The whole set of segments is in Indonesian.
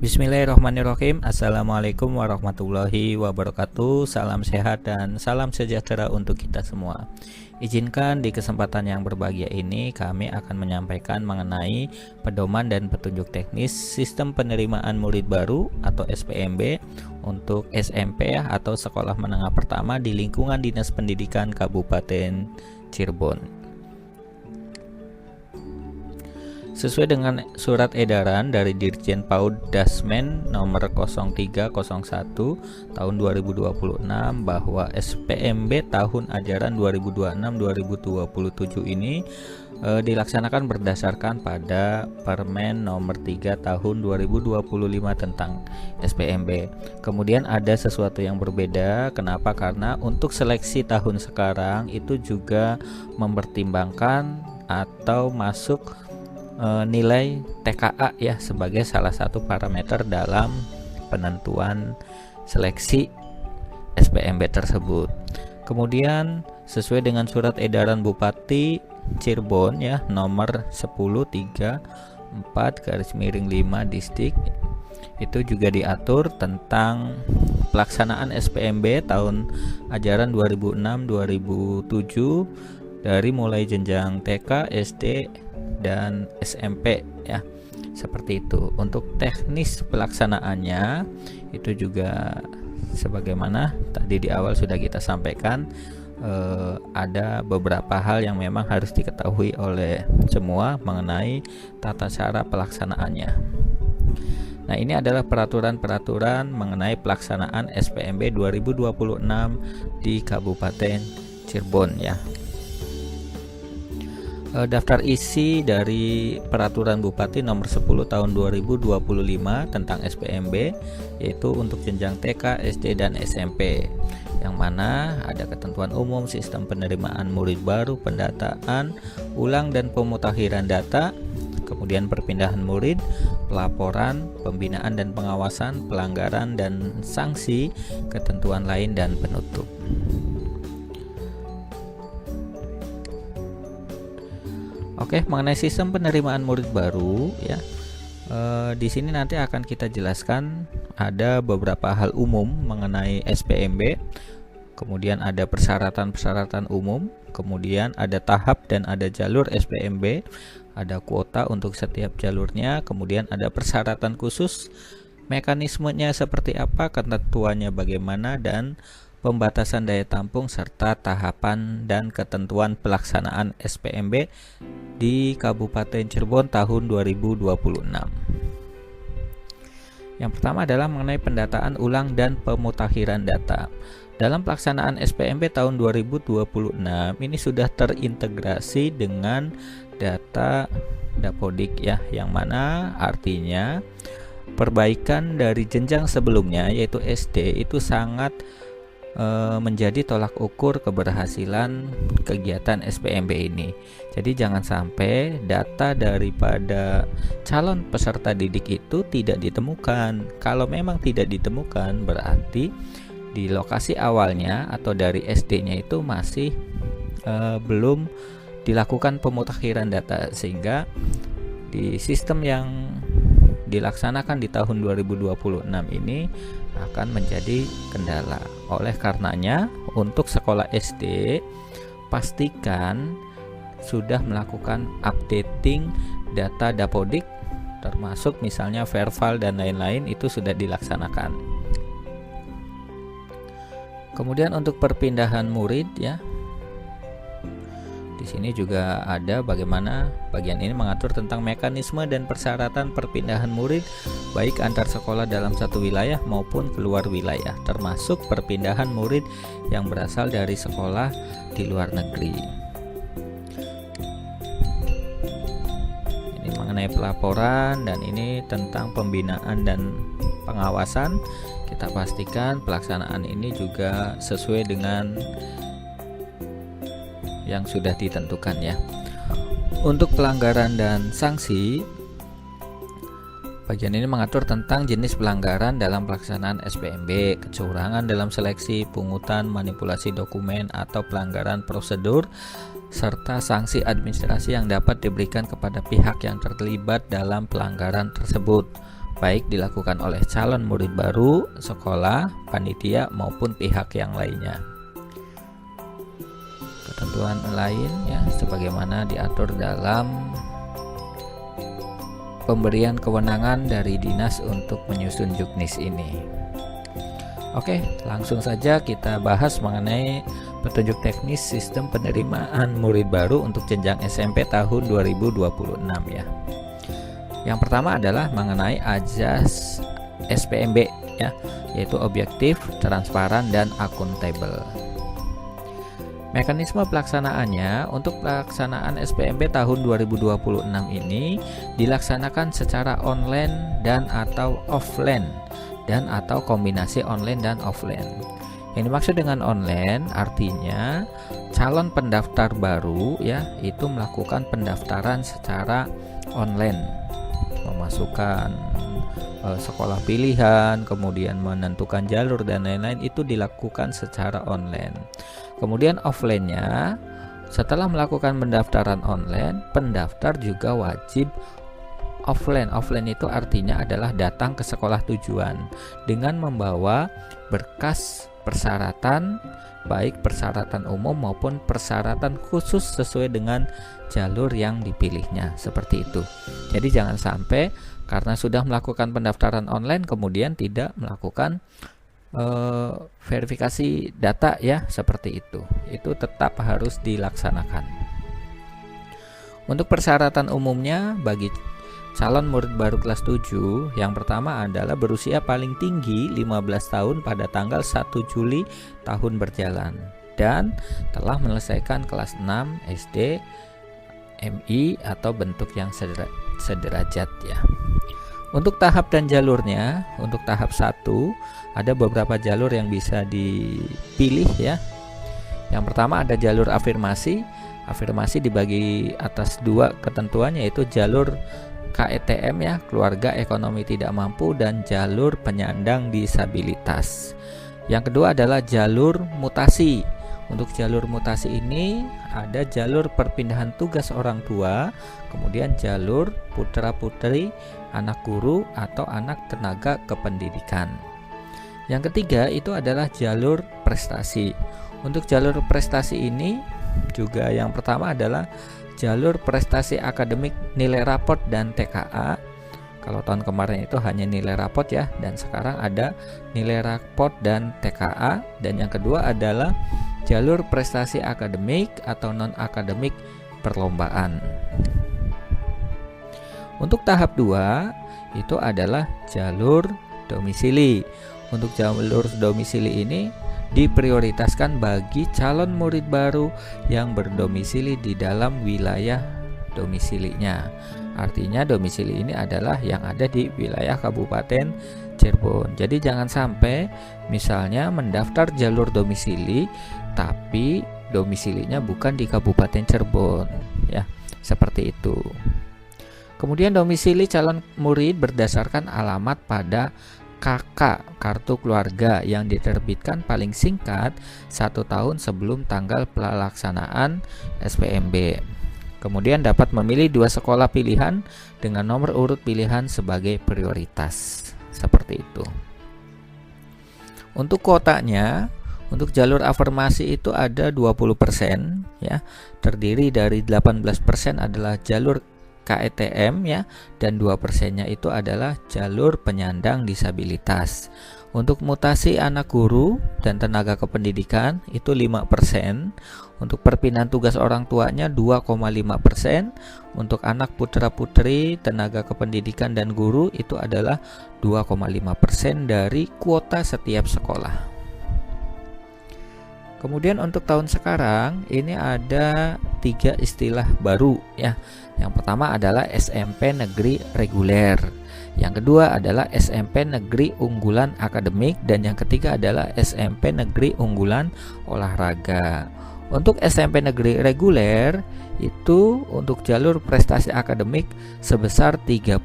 Bismillahirrahmanirrahim. Assalamualaikum warahmatullahi wabarakatuh. Salam sehat dan salam sejahtera untuk kita semua. Izinkan di kesempatan yang berbahagia ini kami akan menyampaikan mengenai pedoman dan petunjuk teknis sistem penerimaan murid baru atau SPMB untuk SMP atau Sekolah Menengah Pertama di lingkungan Dinas Pendidikan Kabupaten Cirebon. Sesuai dengan surat edaran dari Dirjen PAUD Dasmen nomor 0301 tahun 2026 bahwa SPMB tahun ajaran 2026-2027 ini dilaksanakan berdasarkan pada Permen nomor 3 tahun 2025 tentang SPMB. Kemudian ada sesuatu yang berbeda. Kenapa? Karena untuk seleksi tahun sekarang itu juga mempertimbangkan atau masuk nilai TKA ya sebagai salah satu parameter dalam penentuan seleksi SPMB tersebut. Kemudian sesuai dengan surat edaran Bupati Cirebon ya nomor 1034/5 distrik itu juga diatur tentang pelaksanaan SPMB tahun ajaran 2006-2007 dari mulai jenjang TK, SD dan SMP ya. Seperti itu. Untuk teknis pelaksanaannya itu juga sebagaimana tadi di awal sudah kita sampaikan, ada beberapa hal yang memang harus diketahui oleh semua mengenai tata cara pelaksanaannya. Nah, ini adalah peraturan-peraturan mengenai pelaksanaan SPMB 2026 di Kabupaten Cirebon ya. Daftar isi dari Peraturan Bupati nomor 10 tahun 2025 tentang SPMB yaitu untuk jenjang TK, SD, dan SMP, yang mana ada ketentuan umum sistem penerimaan murid baru, pendataan ulang dan pemutakhiran data, kemudian perpindahan murid, pelaporan, pembinaan dan pengawasan, pelanggaran dan sanksi, ketentuan lain dan penutup. Oke, mengenai sistem penerimaan murid baru ya, di sini nanti akan kita jelaskan ada beberapa hal umum mengenai SPMB, kemudian ada persyaratan-persyaratan umum, kemudian ada tahap dan ada jalur SPMB, ada kuota untuk setiap jalurnya, kemudian ada persyaratan khusus, mekanismenya seperti apa, ketentuannya bagaimana, dan pembatasan daya tampung serta tahapan dan ketentuan pelaksanaan SPMB di Kabupaten Cirebon tahun 2026. Yang pertama adalah mengenai pendataan ulang dan pemutakhiran data. Dalam pelaksanaan SPMB tahun 2026 ini sudah terintegrasi dengan data Dapodik ya, yang mana artinya perbaikan dari jenjang sebelumnya yaitu SD itu sangat menjadi tolak ukur keberhasilan kegiatan SPMB ini. Jadi jangan sampai data daripada calon peserta didik itu tidak ditemukan. Kalau memang tidak ditemukan, berarti di lokasi awalnya atau dari SD-nya itu masih belum dilakukan pemutakhiran data, sehingga di sistem yang dilaksanakan di tahun 2026 ini akan menjadi kendala. Oleh karenanya, untuk sekolah SD pastikan sudah melakukan updating data Dapodik, termasuk misalnya verbal dan lain-lain itu sudah dilaksanakan. Kemudian untuk perpindahan murid ya, di sini juga ada bagaimana bagian ini mengatur tentang mekanisme dan persyaratan perpindahan murid baik antar sekolah dalam satu wilayah maupun keluar wilayah, termasuk perpindahan murid yang berasal dari sekolah di luar negeri. Ini mengenai pelaporan dan ini tentang pembinaan dan pengawasan. Kita pastikan pelaksanaan ini juga sesuai dengan yang sudah ditentukan ya. Untuk pelanggaran dan sanksi, bagian ini mengatur tentang jenis pelanggaran dalam pelaksanaan SPMB, kecurangan dalam seleksi, pungutan, manipulasi dokumen atau pelanggaran prosedur, serta sanksi administrasi yang dapat diberikan kepada pihak yang terlibat dalam pelanggaran tersebut. baik dilakukan oleh calon murid baru, sekolah, panitia maupun pihak yang lainnya. Ketentuan lain ya sebagaimana diatur dalam pemberian kewenangan dari dinas untuk menyusun juknis ini. Oke, langsung saja kita bahas mengenai petunjuk teknis sistem penerimaan murid baru untuk jenjang SMP tahun 2026 ya. Yang pertama adalah mengenai azas SPMB ya, yaitu objektif, transparan, dan akuntabel. Mekanisme pelaksanaannya untuk pelaksanaan SPMB tahun 2026 ini dilaksanakan secara online dan atau offline dan atau kombinasi online dan offline. Yang dimaksud dengan online artinya calon pendaftar baru ya itu melakukan pendaftaran secara online, memasukkan sekolah pilihan, kemudian menentukan jalur dan lain-lain itu dilakukan secara online. Kemudian offline-nya setelah melakukan pendaftaran online, pendaftar juga wajib offline. Offline itu artinya adalah datang ke sekolah tujuan dengan membawa berkas persyaratan, baik persyaratan umum maupun persyaratan khusus sesuai dengan jalur yang dipilihnya, seperti itu. Jadi jangan sampai karena sudah melakukan pendaftaran online kemudian tidak melakukan verifikasi data ya, seperti itu. Itu tetap harus dilaksanakan. Untuk persyaratan umumnya bagi calon murid baru kelas 7, yang pertama adalah berusia paling tinggi 15 tahun pada tanggal 1 Juli tahun berjalan dan telah menyelesaikan kelas 6 SD MI atau bentuk yang sederajat ya. Untuk tahap dan jalurnya, untuk tahap 1 ada beberapa jalur yang bisa dipilih ya. Yang pertama ada jalur afirmasi. Afirmasi dibagi atas 2 ketentuan, yaitu jalur KETM ya, keluarga ekonomi tidak mampu, dan jalur penyandang disabilitas. Yang kedua adalah jalur mutasi. Untuk jalur mutasi ini ada jalur perpindahan tugas orang tua, kemudian jalur putra-putri, anak guru atau anak tenaga kependidikan. Yang ketiga itu adalah jalur prestasi. Untuk jalur prestasi ini juga yang pertama adalah jalur prestasi akademik nilai raport dan TKA. Kalau tahun kemarin itu hanya nilai raport ya, dan sekarang ada nilai raport dan TKA. Dan yang kedua adalah jalur prestasi akademik atau non-akademik perlombaan. Untuk tahap 2 itu adalah jalur domisili. Untuk jalur domisili ini diprioritaskan bagi calon murid baru yang berdomisili di dalam wilayah domisilinya. Artinya domisili ini adalah yang ada di wilayah Kabupaten Cirebon. Jadi jangan sampai misalnya mendaftar jalur domisili tapi domisilinya bukan di Kabupaten Cirebon ya, seperti itu. Kemudian domisili calon murid berdasarkan alamat pada KK kartu keluarga yang diterbitkan paling singkat 1 tahun sebelum tanggal pelaksanaan SPMB. Kemudian dapat memilih 2 sekolah pilihan dengan nomor urut pilihan sebagai prioritas, seperti itu. Untuk kuotanya, untuk jalur afirmasi itu ada 20% ya, terdiri dari 18% adalah jalur KETM ya, dan 2%-nya itu adalah jalur penyandang disabilitas. Untuk mutasi anak guru dan tenaga kependidikan itu 5%. Untuk perpindahan tugas orang tuanya 2,5%. Untuk anak putra-putri, tenaga kependidikan dan guru itu adalah 2,5% dari kuota setiap sekolah. Kemudian untuk tahun sekarang ini ada 3 istilah baru ya. Yang pertama adalah SMP Negeri Reguler. Yang kedua adalah SMP Negeri Unggulan Akademik, dan yang ketiga adalah SMP Negeri Unggulan Olahraga. Untuk SMP Negeri Reguler itu untuk jalur prestasi akademik sebesar 30%,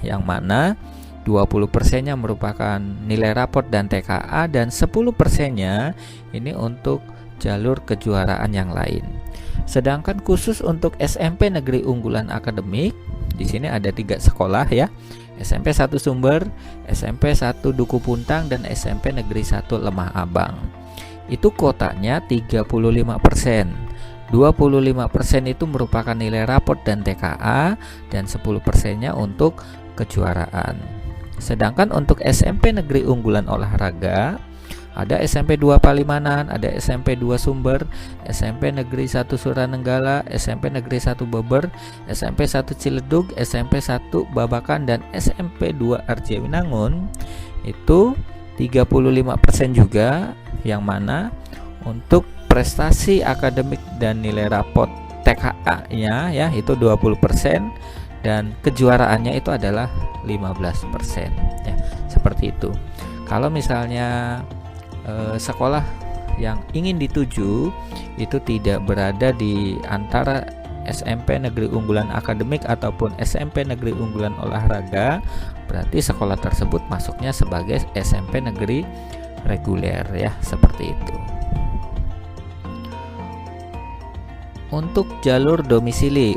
yang mana 20%-nya merupakan nilai raport dan TKA, dan 10%-nya ini untuk jalur kejuaraan yang lain. Sedangkan khusus untuk SMP Negeri Unggulan Akademik, di sini ada 3 sekolah ya. SMP 1 Sumber, SMP 1 Duku Puntang, dan SMP Negeri 1 Lemah Abang. Itu kuotanya 35%. 25% itu merupakan nilai raport dan TKA, dan 10%-nya untuk kejuaraan. Sedangkan untuk SMP Negeri Unggulan Olahraga, ada SMP 2 Palimanan, ada SMP 2 Sumber, SMP Negeri 1 Suranenggala, SMP Negeri 1 Beber, SMP 1 Ciledug, SMP 1 Babakan, dan SMP 2 Arjawinangun. Itu 35% juga, yang mana untuk prestasi akademik dan nilai raport TKA-nya ya itu 20%, dan kejuaraannya itu adalah 15% ya, seperti itu. Kalau misalnya sekolah yang ingin dituju itu tidak berada di antara SMP Negeri Unggulan Akademik ataupun SMP Negeri Unggulan Olahraga, berarti sekolah tersebut masuknya sebagai SMP Negeri Reguler ya, seperti itu. Untuk jalur domisili,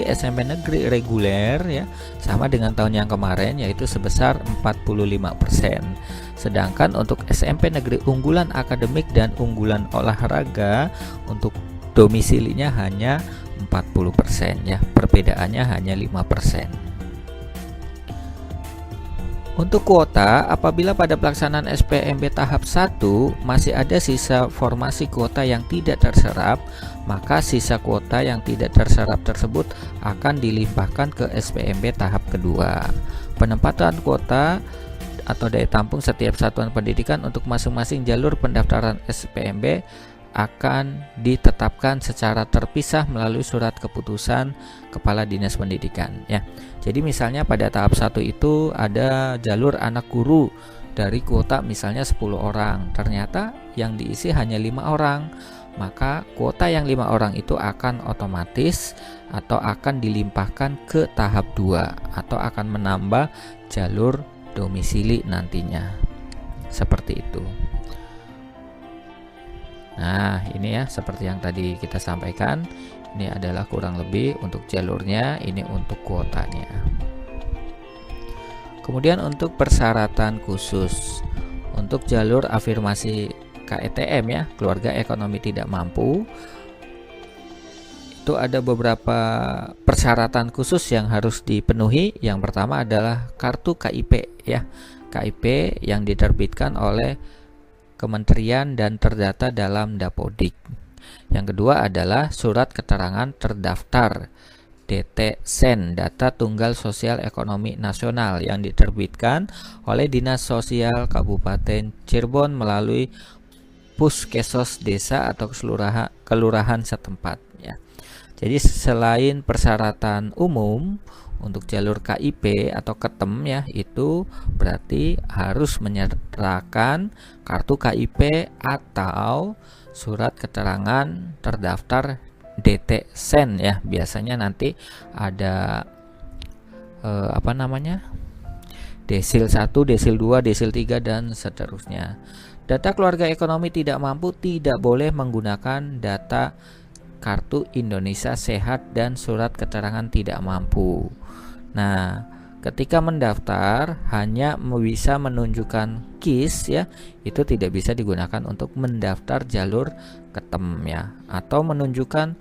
SMP Negeri Reguler ya sama dengan tahun yang kemarin, yaitu sebesar 45%. Sedangkan untuk SMP Negeri Unggulan Akademik dan Unggulan Olahraga, untuk domisilinya hanya 40% ya, perbedaannya hanya 5%. Untuk kuota, apabila pada pelaksanaan SPMB tahap 1 masih ada sisa formasi kuota yang tidak terserap, maka sisa kuota yang tidak terserap tersebut akan dilimpahkan ke SPMB tahap kedua. Penempatan kuota atau daya tampung setiap satuan pendidikan untuk masing-masing jalur pendaftaran SPMB akan ditetapkan secara terpisah melalui surat keputusan Kepala Dinas Pendidikan ya. Jadi misalnya pada tahap 1 itu ada jalur anak guru dari kuota misalnya 10 orang, ternyata yang diisi hanya 5 orang, maka kuota yang 5 orang itu akan otomatis atau akan dilimpahkan ke tahap 2 atau akan menambah jalur domisili nantinya, seperti itu. Nah ini ya, seperti yang tadi kita sampaikan, ini adalah kurang lebih untuk jalurnya, ini untuk kuotanya. Kemudian untuk persyaratan khusus untuk jalur afirmasi KETM ya, keluarga ekonomi tidak mampu, itu ada beberapa persyaratan khusus yang harus dipenuhi. Yang pertama adalah kartu KIP ya, KIP yang diterbitkan oleh Kementerian dan terdata dalam Dapodik. Yang kedua adalah surat keterangan terdaftar DT-SEN, Data Tunggal Sosial Ekonomi Nasional, yang diterbitkan oleh Dinas Sosial Kabupaten Cirebon melalui Puskesos desa atau kelurahan setempat ya. Jadi selain persyaratan umum untuk jalur KIP atau KETEM ya, itu berarti harus menyertakan kartu KIP atau surat keterangan terdaftar DT-SEN ya. Biasanya nanti ada Desil 1, Desil 2, Desil 3 dan seterusnya. Data keluarga ekonomi tidak mampu tidak boleh menggunakan data kartu Indonesia Sehat dan surat keterangan tidak mampu. Nah, ketika mendaftar hanya bisa menunjukkan KIS ya, itu tidak bisa digunakan untuk mendaftar jalur KETEM ya, atau menunjukkan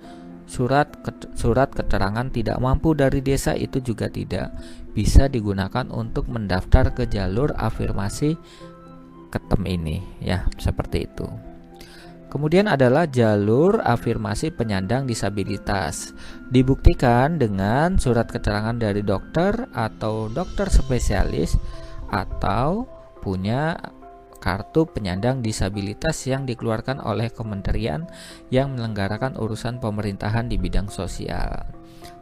surat keterangan tidak mampu dari desa, itu juga tidak bisa digunakan untuk mendaftar ke jalur afirmasi KETEM ini ya, seperti itu. Kemudian adalah jalur afirmasi penyandang disabilitas. Dibuktikan dengan surat keterangan dari dokter atau dokter spesialis atau punya kartu penyandang disabilitas yang dikeluarkan oleh kementerian yang menyelenggarakan urusan pemerintahan di bidang sosial.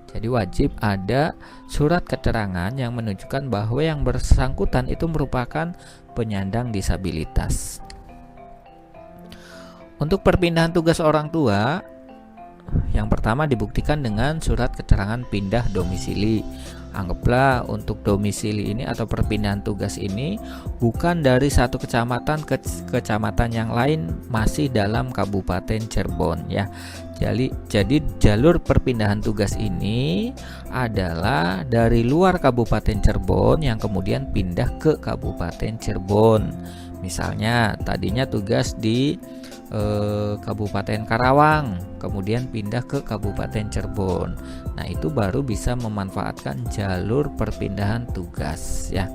Jadi wajib ada surat keterangan yang menunjukkan bahwa yang bersangkutan itu merupakan penyandang disabilitas. Untuk perpindahan tugas orang tua, yang pertama dibuktikan dengan surat keterangan pindah domisili. Anggaplah untuk domisili ini atau perpindahan tugas ini bukan dari satu kecamatan ke kecamatan yang lain, masih dalam Kabupaten Cirebon ya. Jadi jalur perpindahan tugas ini adalah dari luar Kabupaten Cirebon yang kemudian pindah ke Kabupaten Cirebon. Misalnya tadinya tugas di Kabupaten Karawang, kemudian pindah ke Kabupaten Cirebon. Nah, itu baru bisa memanfaatkan jalur perpindahan tugas ya.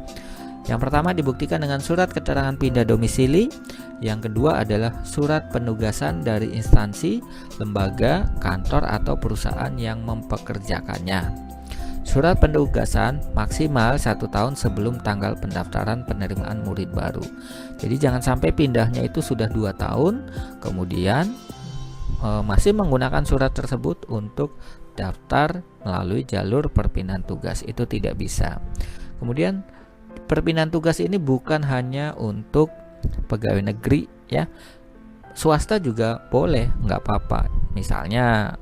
Yang pertama dibuktikan dengan surat keterangan pindah domisili. Yang kedua adalah surat penugasan dari instansi, lembaga, kantor atau perusahaan yang mempekerjakannya. Surat penugasan maksimal 1 tahun sebelum tanggal pendaftaran penerimaan murid baru. Jadi jangan sampai pindahnya itu sudah 2 tahun, kemudian masih menggunakan surat tersebut untuk daftar melalui jalur perpindahan tugas. Itu tidak bisa. Kemudian perpindahan tugas ini bukan hanya untuk pegawai negeri ya, swasta juga boleh, nggak apa-apa. Misalnya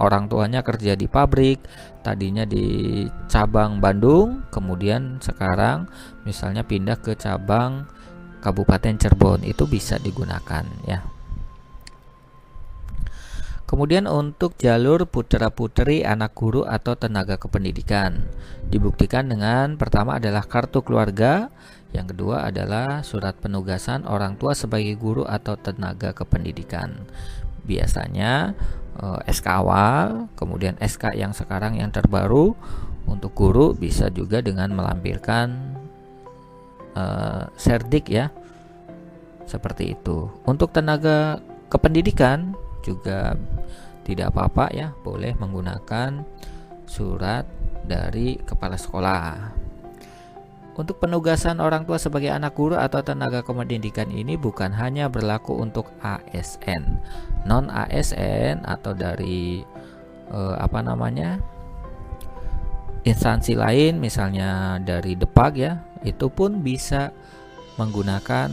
orang tuanya kerja di pabrik, tadinya di cabang Bandung, kemudian sekarang misalnya pindah ke cabang Kabupaten Cirebon, itu bisa digunakan ya. Kemudian untuk jalur putra-putri anak guru atau tenaga kependidikan dibuktikan dengan pertama adalah kartu keluarga, yang kedua adalah surat penugasan orang tua sebagai guru atau tenaga kependidikan. Biasanya SK awal, kemudian SK yang sekarang yang terbaru untuk guru bisa juga dengan melampirkan serdik ya. Seperti itu. Untuk tenaga kependidikan juga tidak apa-apa ya, boleh menggunakan surat dari kepala sekolah. Untuk penugasan orang tua sebagai anak guru atau tenaga kependidikan ini bukan hanya berlaku untuk ASN, non ASN atau dari instansi lain, misalnya dari Depag ya, itu pun bisa menggunakan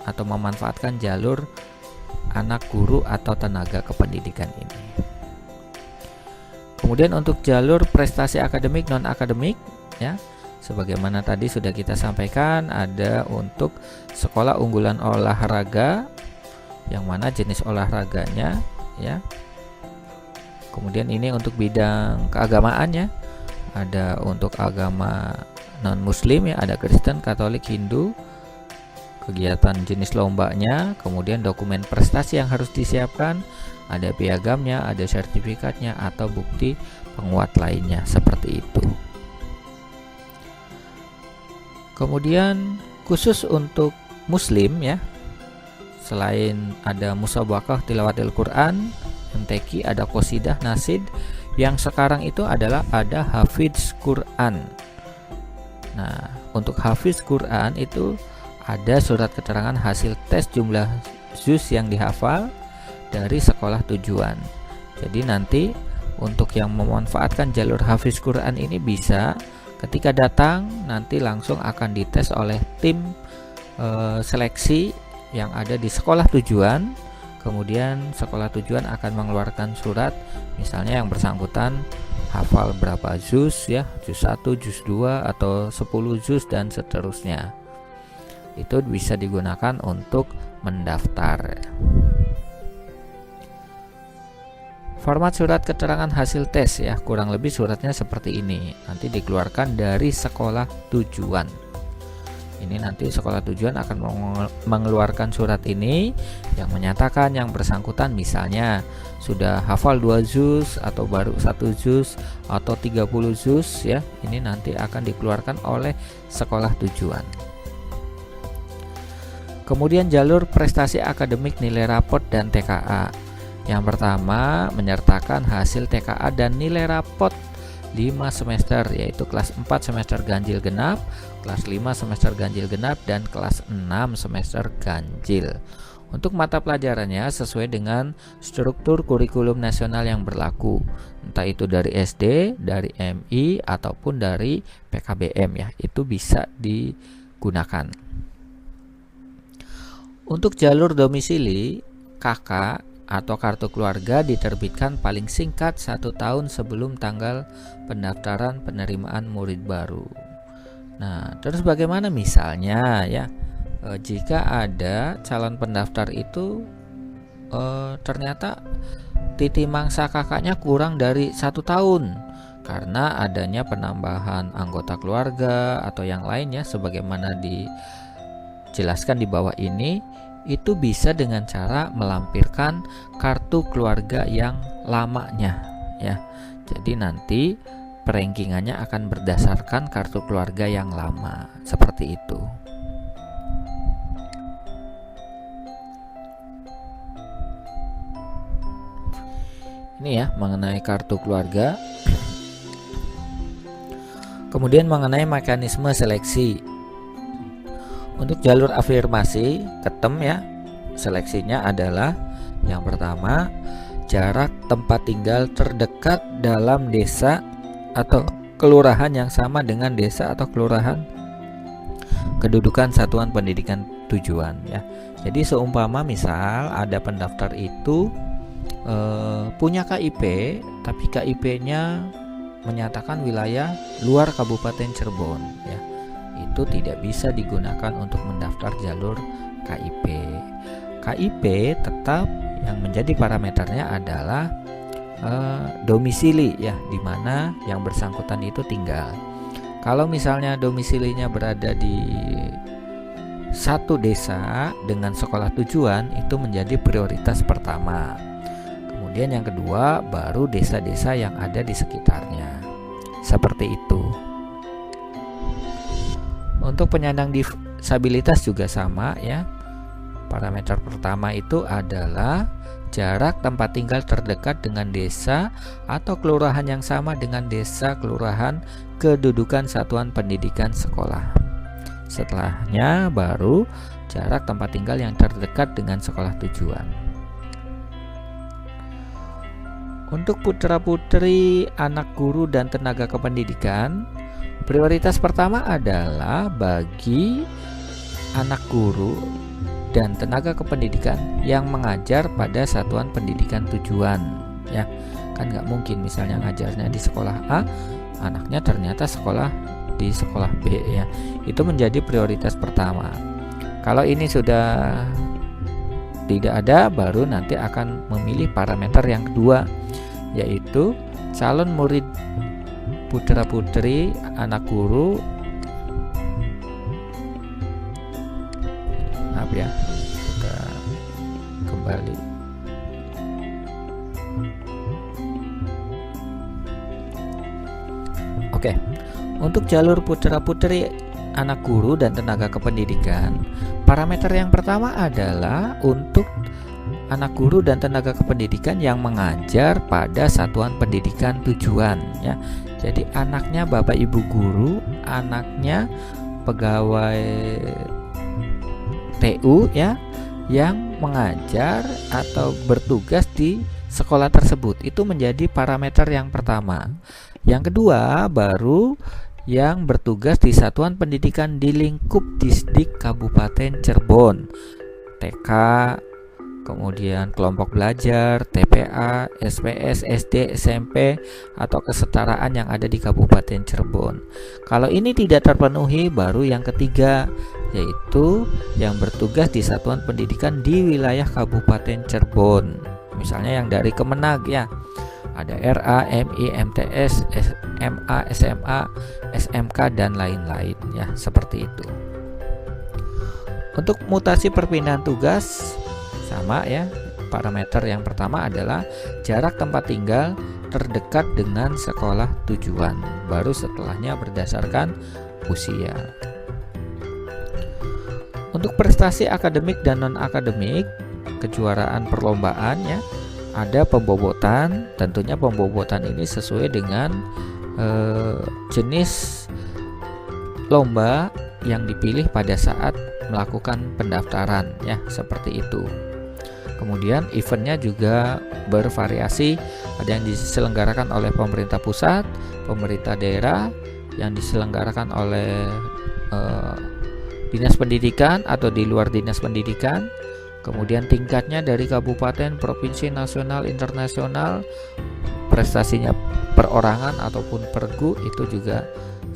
atau memanfaatkan jalur anak guru atau tenaga kependidikan ini. Kemudian untuk jalur prestasi akademik non akademik ya, sebagaimana tadi sudah kita sampaikan, ada untuk sekolah unggulan olahraga yang mana jenis olahraganya ya. Kemudian ini untuk bidang keagamaan ya, ada untuk agama non muslim ya, ada Kristen, Katolik, Hindu. Kegiatan jenis lombanya, kemudian dokumen prestasi yang harus disiapkan, ada piagamnya, ada sertifikatnya atau bukti penguat lainnya, seperti itu. Kemudian khusus untuk muslim ya, selain ada musabaqah tilawatil Quran, MTQ, ada qasidah, nasid, yang sekarang itu adalah ada hafiz Quran. Nah, untuk hafiz Quran itu ada surat keterangan hasil tes jumlah juz yang dihafal dari sekolah tujuan. Jadi nanti untuk yang memanfaatkan jalur hafiz Quran ini bisa ketika datang nanti langsung akan dites oleh tim seleksi yang ada di sekolah tujuan. Kemudian sekolah tujuan akan mengeluarkan surat, misalnya yang bersangkutan hafal berapa juz ya, juz 1, juz 2 atau 10 juz dan seterusnya. Itu bisa digunakan untuk mendaftar. Format surat keterangan hasil tes ya, kurang lebih suratnya seperti ini. Nanti dikeluarkan dari sekolah tujuan. Ini nanti sekolah tujuan akan mengeluarkan surat ini yang menyatakan yang bersangkutan misalnya sudah hafal 2 juz atau baru 1 juz atau 30 juz ya. Ini nanti akan dikeluarkan oleh sekolah tujuan. Kemudian jalur prestasi akademik nilai raport dan TKA. Yang pertama menyertakan hasil TKA dan nilai raport 5 semester, yaitu kelas 4 semester ganjil genap, kelas 5 semester ganjil genap, dan kelas 6 semester ganjil. Untuk mata pelajarannya sesuai dengan struktur kurikulum nasional yang berlaku, entah itu dari SD, dari MI ataupun dari PKBM ya, itu bisa digunakan. Untuk jalur domisili, KK atau kartu keluarga diterbitkan paling singkat 1 tahun sebelum tanggal pendaftaran penerimaan murid baru. Nah, terus bagaimana misalnya ya, jika ada calon pendaftar itu ternyata titi mangsa kakaknya kurang dari 1 tahun karena adanya penambahan anggota keluarga atau yang lainnya sebagaimana dijelaskan di bawah ini, itu bisa dengan cara melampirkan kartu keluarga yang lamanya ya. Jadi nanti perankingannya akan berdasarkan kartu keluarga yang lama, seperti itu. Ini ya mengenai kartu keluarga. Kemudian mengenai mekanisme seleksi. Untuk jalur afirmasi, ketem ya, seleksinya adalah yang pertama, jarak tempat tinggal terdekat dalam desa atau kelurahan yang sama dengan desa atau kelurahan kedudukan satuan pendidikan tujuan ya. Jadi seumpama misal ada pendaftar itu punya KIP, tapi KIP-nya menyatakan wilayah luar Kabupaten Cirebon ya, itu tidak bisa digunakan untuk mendaftar jalur KIP. KIP tetap yang menjadi parameternya adalah domisili ya, di mana yang bersangkutan itu tinggal. Kalau misalnya domisilinya berada di satu desa dengan sekolah tujuan, itu menjadi prioritas pertama. Kemudian yang kedua baru desa-desa yang ada di sekitarnya. Seperti itu. Untuk penyandang disabilitas juga sama ya. Parameter pertama itu adalah jarak tempat tinggal terdekat dengan desa atau kelurahan yang sama dengan desa kelurahan kedudukan satuan pendidikan sekolah. Setelahnya baru jarak tempat tinggal yang terdekat dengan sekolah tujuan. Untuk putra-putri, anak guru dan tenaga kependidikan, prioritas pertama adalah bagi anak guru dan tenaga kependidikan yang mengajar pada satuan pendidikan tujuan ya. Kan nggak mungkin misalnya ngajarnya di sekolah A, anaknya ternyata sekolah di sekolah B ya. Itu menjadi prioritas pertama. Kalau ini sudah tidak ada, baru nanti akan memilih parameter yang kedua, yaitu calon murid putra-putri anak guru. Maaf ya, kita kembali. Oke, untuk jalur putra-putri anak guru dan tenaga kependidikan, parameter yang pertama adalah untuk anak guru dan tenaga kependidikan yang mengajar pada satuan pendidikan tujuan ya. Jadi anaknya bapak ibu guru, anaknya pegawai TU ya, yang mengajar atau bertugas di sekolah tersebut. Itu menjadi parameter yang pertama. Yang kedua baru yang bertugas di satuan pendidikan di lingkup Disdik Kabupaten Cirebon, TK, kemudian kelompok belajar, TPA, SPS, SD, SMP, atau kesetaraan yang ada di Kabupaten Cirebon. Kalau ini tidak terpenuhi, baru yang ketiga, yaitu yang bertugas di satuan pendidikan di wilayah Kabupaten Cirebon. Misalnya yang dari Kemenag ya, ada RA, MI, MTS, SMA, SMA, SMK, dan lain-lain ya, seperti itu. Untuk mutasi perpindahan tugas sama ya, parameter yang pertama adalah jarak tempat tinggal terdekat dengan sekolah tujuan, baru setelahnya berdasarkan usia. Untuk prestasi akademik dan non-akademik, kejuaraan perlombaan ya, ada pembobotan. Tentunya pembobotan ini sesuai dengan jenis lomba yang dipilih pada saat melakukan pendaftaran ya, seperti itu. Kemudian eventnya juga bervariasi, ada yang diselenggarakan oleh pemerintah pusat, pemerintah daerah, yang diselenggarakan oleh dinas pendidikan atau di luar dinas pendidikan. Kemudian tingkatnya dari kabupaten, provinsi, nasional, internasional, prestasinya perorangan ataupun pergu itu juga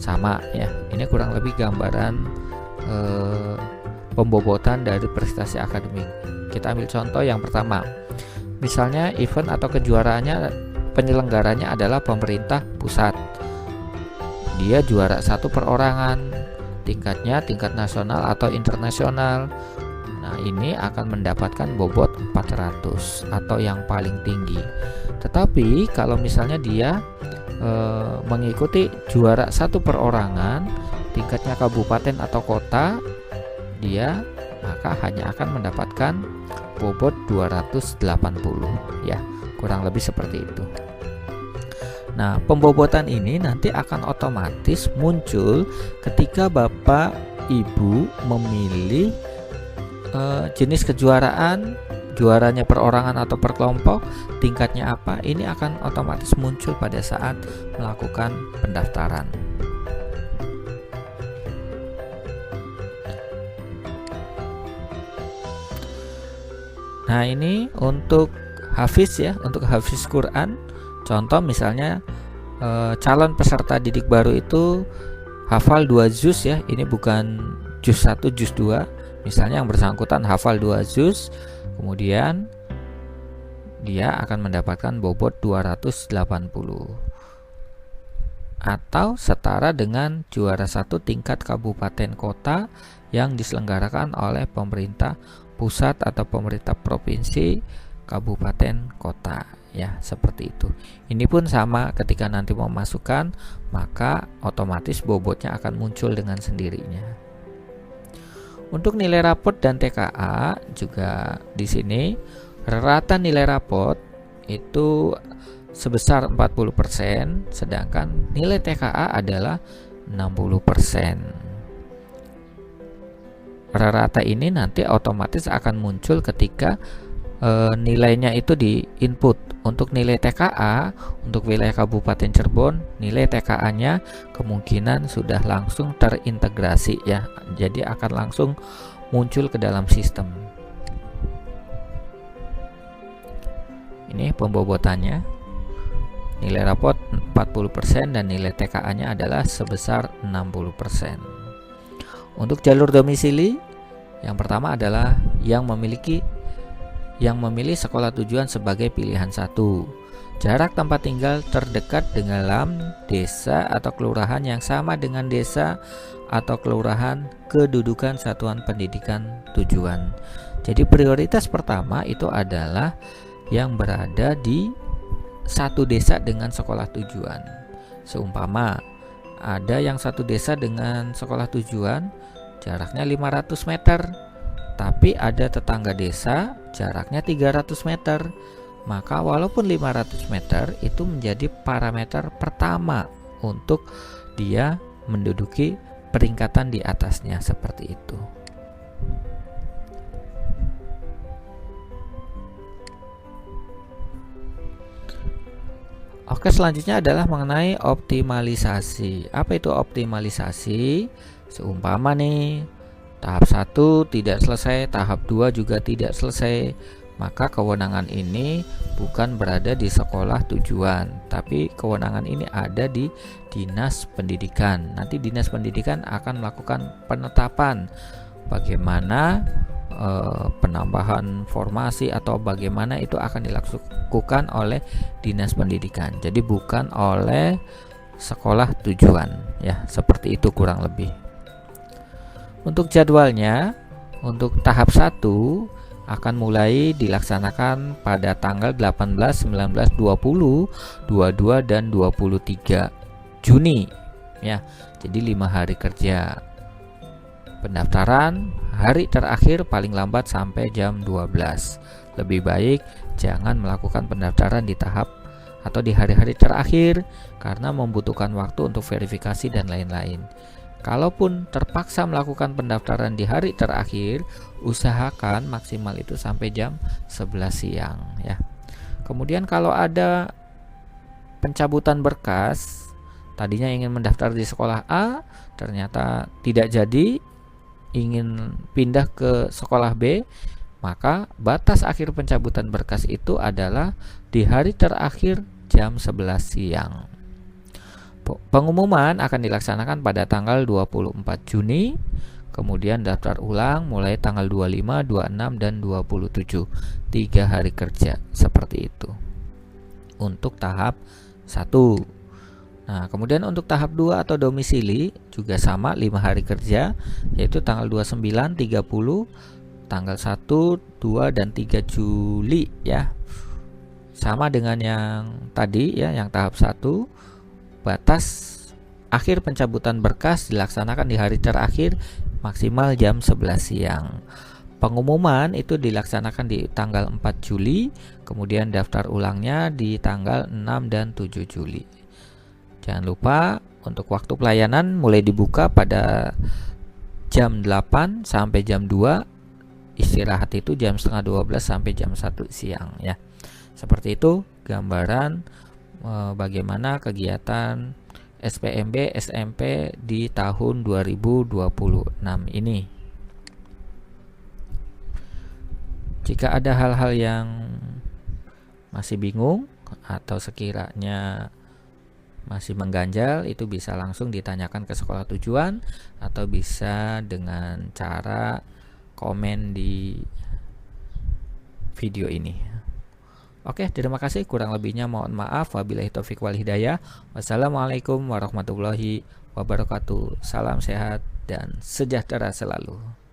sama ya. Ini kurang lebih gambaran pembobotan dari prestasi akademik. Kita ambil contoh yang pertama, Misalnya event atau kejuaraannya penyelenggaranya adalah pemerintah pusat. Dia juara 1 perorangan, tingkatnya tingkat nasional atau internasional. Nah, ini akan mendapatkan bobot 400 atau yang paling tinggi. Tetapi kalau misalnya dia mengikuti juara 1 perorangan, tingkatnya kabupaten atau kota, dia maka hanya akan mendapatkan bobot 280 ya, kurang lebih seperti itu. Nah, pembobotan ini nanti akan otomatis muncul ketika Bapak Ibu memilih jenis kejuaraan, juaranya perorangan atau per kelompok, tingkatnya apa, ini akan otomatis muncul pada saat melakukan pendaftaran. Nah, ini untuk hafiz ya, untuk hafiz Quran. Contoh misalnya calon peserta didik baru itu hafal 2 juz ya, ini bukan juz 1, juz 2. Misalnya yang bersangkutan hafal 2 juz, kemudian dia akan mendapatkan bobot 280 atau setara dengan juara 1 tingkat kabupaten kota yang diselenggarakan oleh pemerintah pusat atau pemerintah provinsi, kabupaten, kota ya, seperti itu. Ini pun sama, ketika nanti mau masukkan maka otomatis bobotnya akan muncul dengan sendirinya. Untuk nilai rapot dan TKA juga di sini rata nilai rapot itu sebesar 40%, sedangkan nilai TKA adalah 60%. Rata ini nanti otomatis akan muncul ketika nilainya itu di input. Untuk nilai TKA untuk wilayah Kabupaten Cirebon, nilai TKA-nya kemungkinan sudah langsung terintegrasi ya, jadi akan langsung muncul ke dalam sistem. Ini pembobotannya, nilai rapot 40% dan nilai TKA-nya adalah sebesar 60%. Untuk jalur domisili, yang pertama adalah yang memilih sekolah tujuan sebagai pilihan 1. Jarak tempat tinggal terdekat dalam desa atau kelurahan yang sama dengan desa atau kelurahan kedudukan satuan pendidikan tujuan. Jadi prioritas pertama itu adalah yang berada di satu desa dengan sekolah tujuan. Seumpama ada yang satu desa dengan sekolah tujuan jaraknya 500 meter, tapi ada tetangga desa jaraknya 300 meter, maka walaupun 500 meter itu menjadi parameter pertama untuk dia menduduki peringkatan di atasnya, seperti itu. Oke, selanjutnya adalah mengenai optimalisasi. Apa itu optimalisasi? Seumpama nih tahap 1 tidak selesai, tahap 2 juga tidak selesai, maka kewenangan ini bukan berada di sekolah tujuan, tapi kewenangan ini ada di Dinas Pendidikan. Nanti Dinas Pendidikan akan melakukan penetapan bagaimana penambahan formasi atau bagaimana itu akan dilakukan oleh Dinas Pendidikan. Jadi bukan oleh sekolah tujuan ya, seperti itu kurang lebih. Untuk jadwalnya, untuk tahap 1 akan mulai dilaksanakan pada tanggal 18, 19, 20, 22 dan 23 Juni ya. Jadi 5 hari kerja. Pendaftaran hari terakhir paling lambat sampai jam 12. Lebih baik jangan melakukan pendaftaran di tahap atau di hari-hari terakhir karena membutuhkan waktu untuk verifikasi dan lain-lain. Kalaupun terpaksa melakukan pendaftaran di hari terakhir, usahakan maksimal itu sampai jam 11 siang ya. Kemudian kalau ada pencabutan berkas, tadinya ingin mendaftar di sekolah A, ternyata tidak jadi, ingin pindah ke sekolah B, maka batas akhir pencabutan berkas itu adalah di hari terakhir jam 11 siang. Pengumuman akan dilaksanakan pada tanggal 24 Juni, Kemudian daftar ulang mulai tanggal 25, 26, dan 27, 3 hari kerja, seperti itu untuk tahap 1. Nah, kemudian untuk tahap 2 atau domisili juga sama, 5 hari kerja, yaitu tanggal 29, 30, tanggal 1, 2, dan 3 Juli ya. Sama dengan yang tadi ya, yang tahap 1. Batas akhir pencabutan berkas dilaksanakan di hari terakhir maksimal jam 11 siang. Pengumuman itu dilaksanakan di tanggal 4 Juli, kemudian daftar ulangnya di tanggal 6 dan 7 Juli. Jangan lupa untuk waktu pelayanan mulai dibuka pada jam 8 sampai jam 2, istirahat itu jam setengah 12 sampai jam 1 siang ya. Seperti itu gambaran bagaimana kegiatan SPMB SMP di tahun 2026 ini. Jika ada hal-hal yang masih bingung atau sekiranya masih mengganjal, itu bisa langsung ditanyakan ke sekolah tujuan atau bisa dengan cara komen di video ini. Oke, terima kasih. Kurang lebihnya mohon maaf. Wabillahi taufik wal hidayah. Wassalamualaikum warahmatullahi wabarakatuh. Salam sehat dan sejahtera selalu.